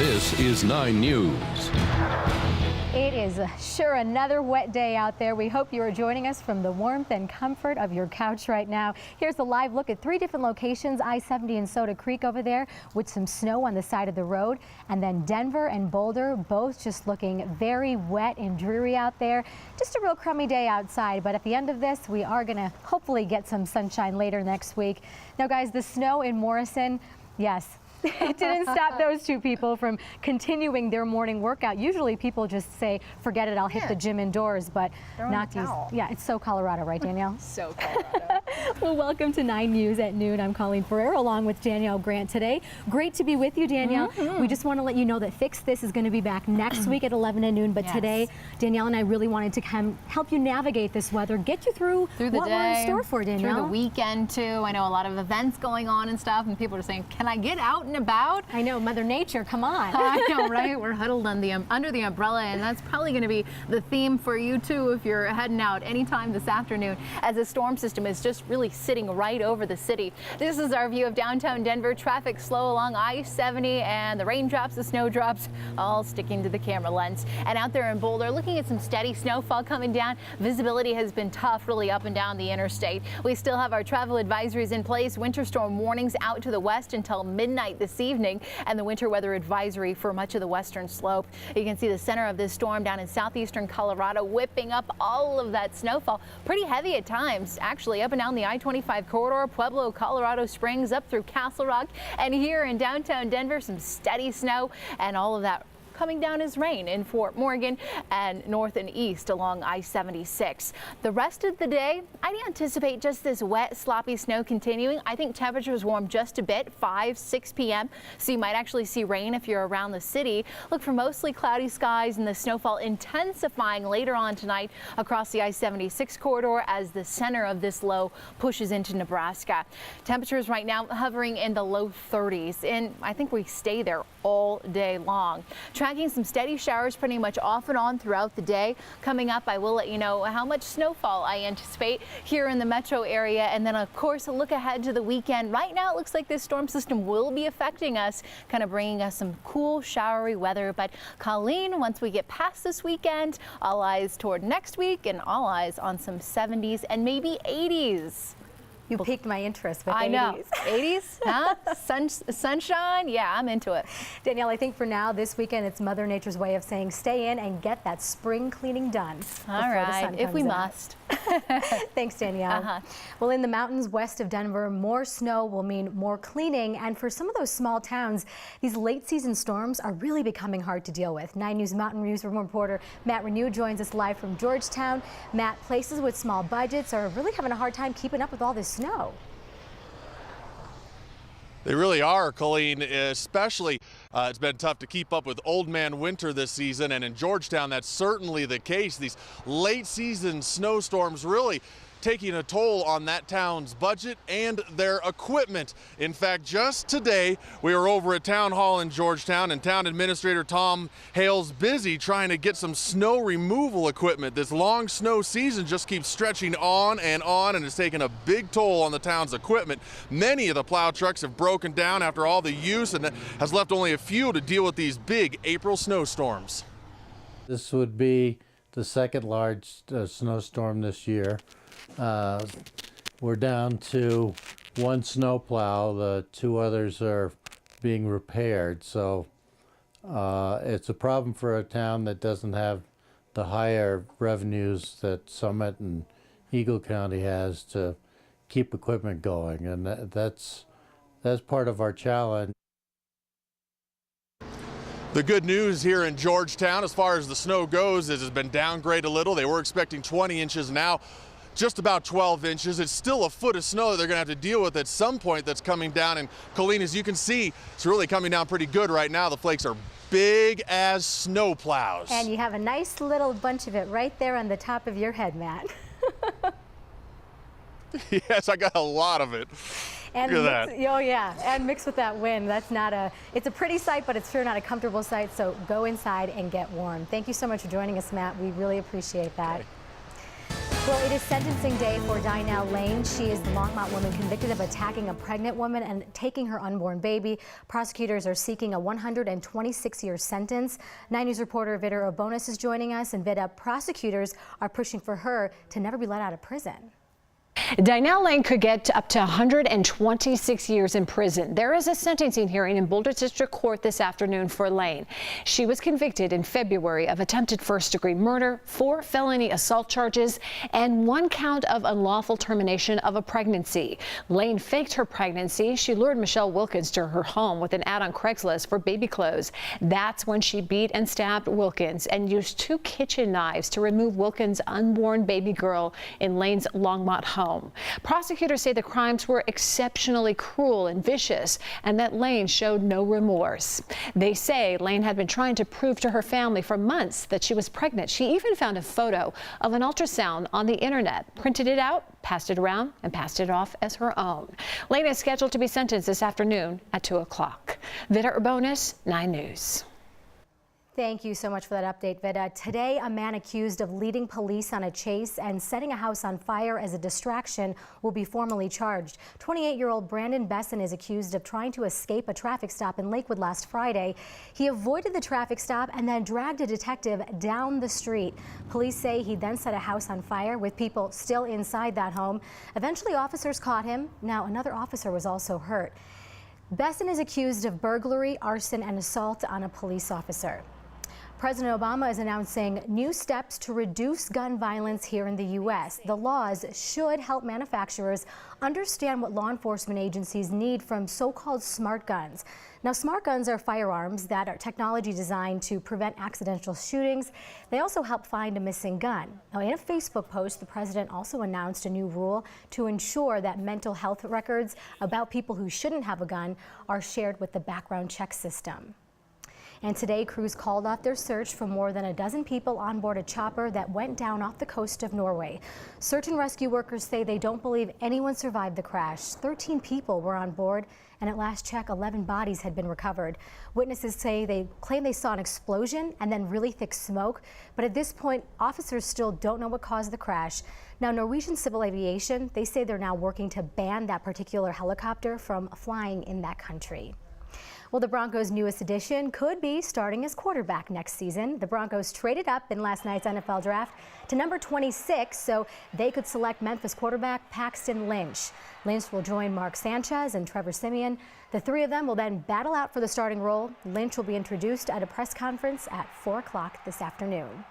This is 9 News. It is sure another wet day out there. We hope you are joining us from the warmth and comfort of your couch right now. Here's a live look at 3 different locations, I-70 and Soda Creek over there with some snow on the side of the road. And then Denver and Boulder, both just looking very wet and dreary out there. Just a real crummy day outside, but at the end of this, we are going to hopefully get some sunshine later next week. Now, guys, the snow in Morrison, yes. It didn't stop those 2 people from continuing their morning workout. Usually people just say, forget it, I'll hit the gym indoors, but not these. Yeah, it's so Colorado, right, Danielle? So Colorado. Well, welcome to 9 News at noon. I'm Colleen Ferrer along with Danielle Grant today. Great to be with you, Danielle. We just want to let you know that Fix This is going to be back next week at 11 at noon, but today, Danielle and I really wanted to help you navigate this weather, get you through the what day, we're in store for, Danielle. through the weekend, too. I know a lot of events going on and stuff, and people are saying, can I get out and about? I know, Mother Nature, come on. I know, right? We're huddled under the umbrella, and that's probably going to be the theme for you, too, if you're heading out anytime this afternoon, as the storm system is just really sitting right over the city. This is our view of downtown Denver. Traffic slow along I-70, and the raindrops, the snowdrops, all sticking to the camera lens. And out there in Boulder, looking at some steady snowfall coming down. Visibility has been tough, really up and down the interstate. We still have our travel advisories in place. Winter storm warnings out to the west until midnight this evening, and the winter weather advisory for much of the western slope. You can see the center of this storm down in southeastern Colorado, whipping up all of that snowfall. Pretty heavy at times, actually, up and down the I-25 corridor, Pueblo, Colorado Springs, up through Castle Rock, and here in downtown Denver, some steady snow, and all of that coming down as rain in Fort Morgan and north and east along I-76. The rest of the day, I'd anticipate just this wet, sloppy snow continuing. I think temperatures warm just a bit, 5, 6 p.m. So you might actually see rain if you're around the city. Look for mostly cloudy skies and the snowfall intensifying later on tonight across the I-76 corridor as the center of this low pushes into Nebraska. Temperatures right now hovering in the low 30s, and I think we stay there all day long. Tracking some steady showers pretty much off and on throughout the day. Coming up, I will let you know how much snowfall I anticipate here in the metro area, and then of course a look ahead to the weekend. Right now it looks like this storm system will be affecting us, kind of bringing us some cool showery weather. But Colleen, once we get past this weekend, all eyes toward next week and all eyes on some 70s and maybe 80s. You piqued my interest with 80s. I know. 80s, huh? Sunshine? Yeah, I'm into it. Danielle, I think for now, this weekend, it's Mother Nature's way of saying stay in and get that spring cleaning done. All right, if we must. Thanks, Danielle. Well, in the mountains west of Denver, more snow will mean more cleaning. And for some of those small towns, these late season storms are really becoming hard to deal with. 9 News Mountain Newsroom reporter Matt Renew joins us live from Georgetown. Matt, places with small budgets are really having a hard time keeping up with all this snow. They really are, Colleen, especially it's been tough to keep up with Old Man Winter this season, and in Georgetown that's certainly the case. These late season snowstorms really taking a toll on that town's budget and their equipment. In fact, just today we were over at Town Hall in Georgetown, and Town Administrator Tom Hale's busy trying to get some snow removal equipment. This long snow season just keeps stretching on, and it's taking a big toll on the town's equipment. Many of the plow trucks have broken down after all the use, and has left only a few to deal with these big April snowstorms. This would be the second large snowstorm this year. We're down to 1 snowplow. The 2 others are being repaired. So it's a problem for a town that doesn't have the higher revenues that Summit and Eagle County has to keep equipment going, and that's part of our challenge. The good news here in Georgetown, as far as the snow goes, is it's been downgraded a little. They were expecting 20 inches, now just about 12 inches. It's still a foot of snow that they're going to have to deal with at some point that's coming down. And Colleen, as you can see, it's really coming down pretty good right now. The flakes are big as snow plows. And you have a nice little bunch of it right there on the top of your head, Matt. Yes, I got a lot of it. And look at that. Oh yeah, and mixed with that wind, it's a pretty sight, but it's sure not a comfortable sight, so go inside and get warm. Thank you so much for joining us, Matt. We really appreciate that. Okay. Well, it is sentencing day for Dinah Lane. She is the Longmont woman convicted of attacking a pregnant woman and taking her unborn baby. Prosecutors are seeking a 126-year sentence. 9 News reporter Vida Urbonis is joining us. And Vida, prosecutors are pushing for her to never be let out of prison. Dinah Lane could get up to 126 years in prison. There is a sentencing hearing in Boulder District Court this afternoon for Lane. She was convicted in February of attempted first-degree murder, 4 felony assault charges, and 1 count of unlawful termination of a pregnancy. Lane faked her pregnancy. She lured Michelle Wilkins to her home with an ad on Craigslist for baby clothes. That's when she beat and stabbed Wilkins and used 2 kitchen knives to remove Wilkins' unborn baby girl in Lane's Longmont home. Prosecutors say the crimes were exceptionally cruel and vicious and that Lane showed no remorse. They say Lane had been trying to prove to her family for months that she was pregnant. She even found a photo of an ultrasound on the internet, printed it out, passed it around, and passed it off as her own. Lane is scheduled to be sentenced this afternoon at 2 o'clock. Vida Urbonis, 9 News. Thank you so much for that update, Vida. Today, a man accused of leading police on a chase and setting a house on fire as a distraction will be formally charged. 28-year-old Brandon Besson is accused of trying to escape a traffic stop in Lakewood last Friday. He avoided the traffic stop and then dragged a detective down the street. Police say he then set a house on fire with people still inside that home. Eventually, officers caught him. Now, another officer was also hurt. Besson is accused of burglary, arson, and assault on a police officer. President Obama is announcing new steps to reduce gun violence here in the U.S. The laws should help manufacturers understand what law enforcement agencies need from so-called smart guns. Now, smart guns are firearms that are technology designed to prevent accidental shootings. They also help find a missing gun. Now, in a Facebook post, the president also announced a new rule to ensure that mental health records about people who shouldn't have a gun are shared with the background check system. And today, crews called off their search for more than a dozen people on board a chopper that went down off the coast of Norway. Search and rescue workers say they don't believe anyone survived the crash. 13 people were on board, and at last check, 11 bodies had been recovered. Witnesses say they claim they saw an explosion and then really thick smoke, but at this point, officers still don't know what caused the crash. Now, Norwegian Civil Aviation, they say they're now working to ban that particular helicopter from flying in that country. Well, the Broncos' newest addition could be starting as quarterback next season. The Broncos traded up in last night's NFL draft to number 26, so they could select Memphis quarterback Paxton Lynch. Lynch will join Mark Sanchez and Trevor Siemian. The 3 of them will then battle out for the starting role. Lynch will be introduced at a press conference at 4 o'clock this afternoon.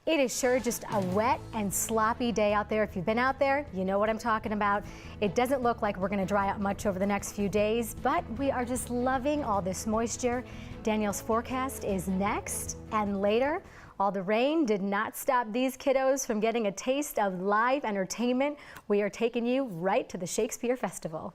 It is sure just a wet and sloppy day out there. If you've been out there, you know what I'm talking about. It doesn't look like we're going to dry out much over the next few days, but we are just loving all this moisture. Danielle's forecast is next and later. All the rain did not stop these kiddos from getting a taste of live entertainment. We are taking you right to the Shakespeare Festival.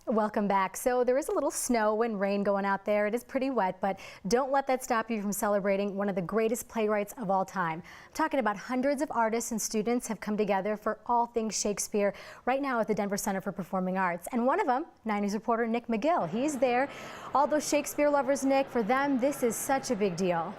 Welcome back. So there is a little snow and rain going out there. It is pretty wet, but don't let that stop you from celebrating one of the greatest playwrights of all time. I'm talking about hundreds of artists and students have come together for all things Shakespeare right now at the Denver Center for Performing Arts. And one of them, 9 News reporter Nick McGill, he's there. All those Shakespeare lovers, Nick, for them, this is such a big deal.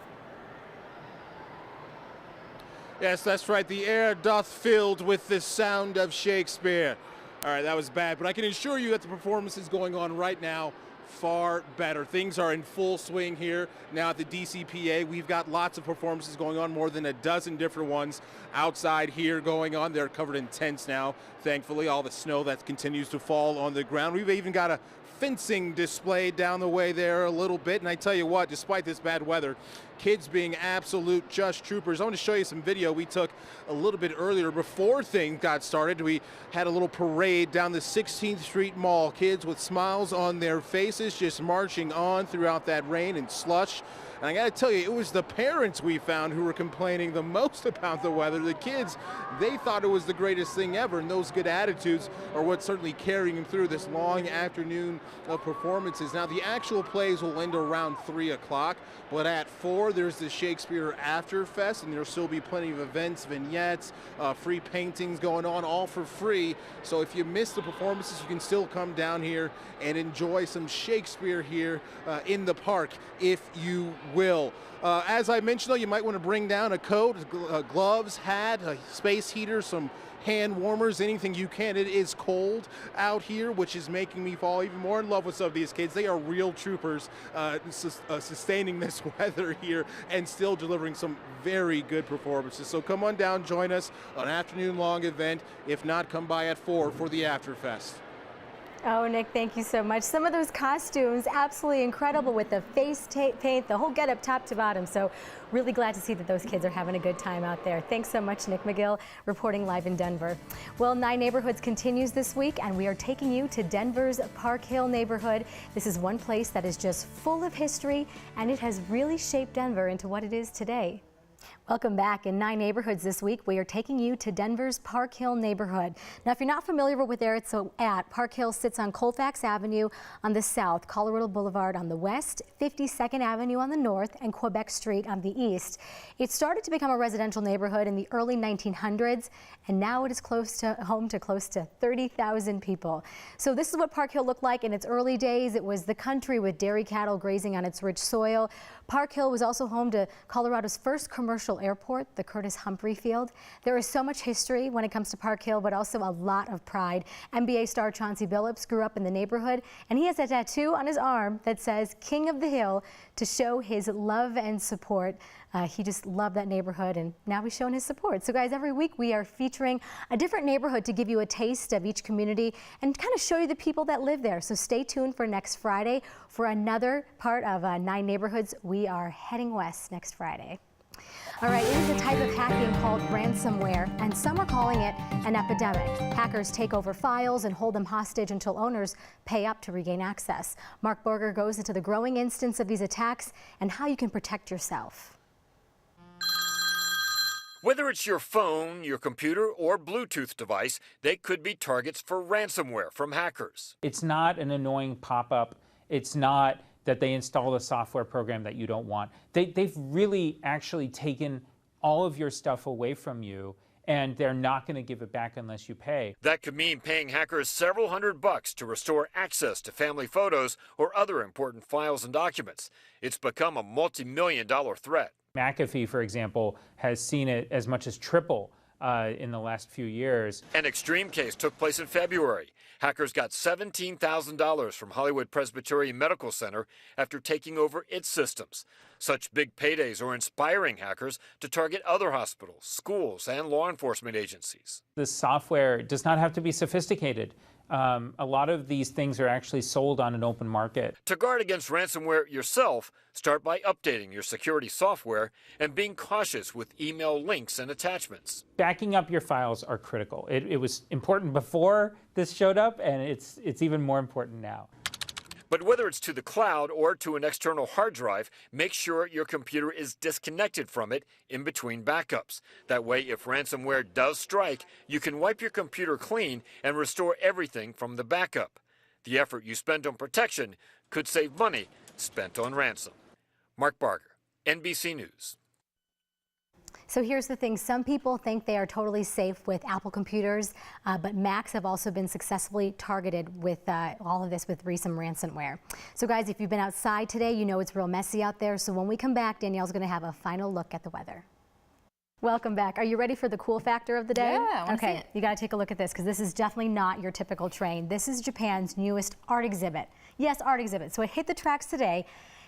Yes, that's right. The air doth filled with the sound of Shakespeare. All right, that was bad, but I can assure you that the performance is going on right now far better. Things are in full swing here now at the DCPA. We've got lots of performances going on, more than a dozen different ones outside here going on. They're covered in tents now, thankfully, all the snow that continues to fall on the ground. We've even got a fencing display down the way there a little bit, and I tell you what, despite this bad weather, kids being absolute just troopers. I want to show you some video we took a little bit earlier before things got started. We had a little parade down the 16th Street Mall. Kids with smiles on their faces just marching on throughout that rain and slush. And I got to tell you, it was the parents we found who were complaining the most about the weather. The kids, they thought it was the greatest thing ever, and those good attitudes are what's certainly carrying them through this long afternoon of performances. Now, the actual plays will end around 3 o'clock, but at 4, there's the Shakespeare After Fest, and there'll still be plenty of events, vignettes, free paintings going on, all for free. So if you miss the performances, you can still come down here and enjoy some Shakespeare here in the park if you will. As I mentioned, though, you might want to bring down a coat, gloves, hat, a space heater, some hand warmers, anything you can. It is cold out here, which is making me fall even more in love with some of these kids. They are real troopers, sustaining this weather here and still delivering some very good performances. So come on down, join us on an afternoon-long event. If not, come by at 4 for the Afterfest. Oh, Nick, thank you so much. Some of those costumes, absolutely incredible with the face paint, the whole getup top to bottom. So really glad to see that those kids are having a good time out there. Thanks so much, Nick McGill, reporting live in Denver. Well, 9 Neighborhoods continues this week, and we are taking you to Denver's Park Hill neighborhood. This is one place that is just full of history, and it has really shaped Denver into what it is today. Welcome back. In 9 Neighborhoods this week, we are taking you to Denver's Park Hill neighborhood. Now, if you're not familiar with where it's at, Park Hill sits on Colfax Avenue on the south, Colorado Boulevard on the west, 52nd Avenue on the north, and Quebec Street on the east. It started to become a residential neighborhood in the early 1900s, and now it is home to close to 30,000 people. So this is what Park Hill looked like in its early days. It was the country with dairy cattle grazing on its rich soil. Park Hill was also home to Colorado's first commercial airport, the Curtis Humphrey Field. There is so much history when it comes to Park Hill, but also a lot of pride. NBA star Chauncey Billups grew up in the neighborhood, and he has a tattoo on his arm that says King of the Hill to show his love and support. He just loved that neighborhood, and now he's showing his support. So guys, every week we are featuring a different neighborhood to give you a taste of each community and kind of show you the people that live there. So stay tuned for next Friday for another part of 9 Neighborhoods. We are heading west next Friday. All right, it is a type of hacking called ransomware, and some are calling it an epidemic. Hackers take over files and hold them hostage until owners pay up to regain access. Mark Berger goes into the growing instance of these attacks and how you can protect yourself. Whether it's your phone, your computer, or Bluetooth device, they could be targets for ransomware from hackers. It's not an annoying pop-up. It's not that they install a software program that you don't want. They've really actually taken all of your stuff away from you, and they're not going to give it back unless you pay. That could mean paying hackers several $100 to restore access to family photos or other important files and documents. It's become a multi-million-dollar threat. McAfee, for example, has seen it as much as triple in the last few years. An extreme case took place in February. Hackers got $17,000 from Hollywood Presbyterian Medical Center after taking over its systems. Such big paydays are inspiring hackers to target other hospitals, schools, and law enforcement agencies. This software does not have to be sophisticated. A lot of these things are actually sold on an open market. To guard against ransomware yourself, start by updating your security software and being cautious with email links and attachments. Backing up your files are critical. It was important before this showed up, and it's even more important now. But whether it's to the cloud or to an external hard drive, make sure your computer is disconnected from it in between backups. That way, if ransomware does strike, you can wipe your computer clean and restore everything from the backup. The effort you spend on protection could save money spent on ransom. Mark Barger, NBC News. So here's the thing, some people think they are totally safe with Apple computers, but Macs have also been successfully targeted with all of this with recent ransomware. So guys, if you've been outside today, you know it's real messy out there. So when we come back, Danielle's going to have a final look at the weather. Welcome back. Are you ready for the cool factor of the day? Yeah, I want to see it. You got to take a look at this because this is definitely not your typical train. This is Japan's newest art exhibit. Yes, art exhibit. So it hit the tracks today.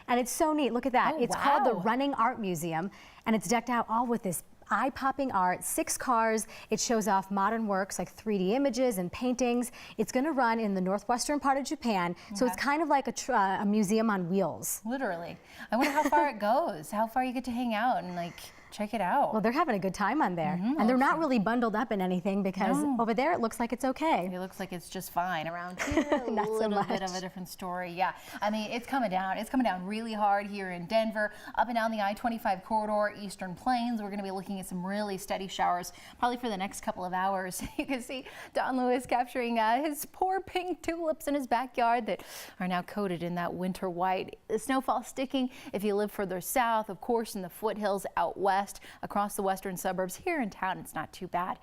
And it's so neat. Look at that. Oh, it's called the Running Art Museum, and it's decked out all with this eye-popping art, 6 cars. It shows off modern works like 3D images and paintings. It's going to run in the northwestern part of Japan, so it's kind of like a museum on wheels. Literally. I wonder how far it goes, how far you get to hang out and like check it out. Well, they're having a good time on there. And they're not really bundled up in anything because over there it looks like it's okay. It looks like it's just fine. Around here, a little bit of a different story. Yeah, I mean, it's coming down. It's coming down really hard here in Denver, up and down the I-25 corridor, Eastern Plains. We're going to be looking at some really steady showers, probably for the next couple of hours. You can see Don Lewis capturing his poor pink tulips in his backyard that are now coated in that winter white. The snowfall sticking if you live further south, of course, in the foothills out west. west across the western suburbs. Here in town, it's not too bad.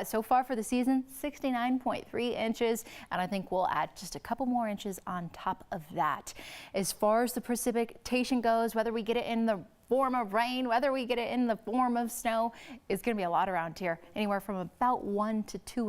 So far for the season, 69.3 inches, and I think we'll add just a couple more inches on top of that. As far as the precipitation goes, whether we get it in the form of rain, whether we get it in the form of snow, it's going to be a lot around here, anywhere from about 1 to 2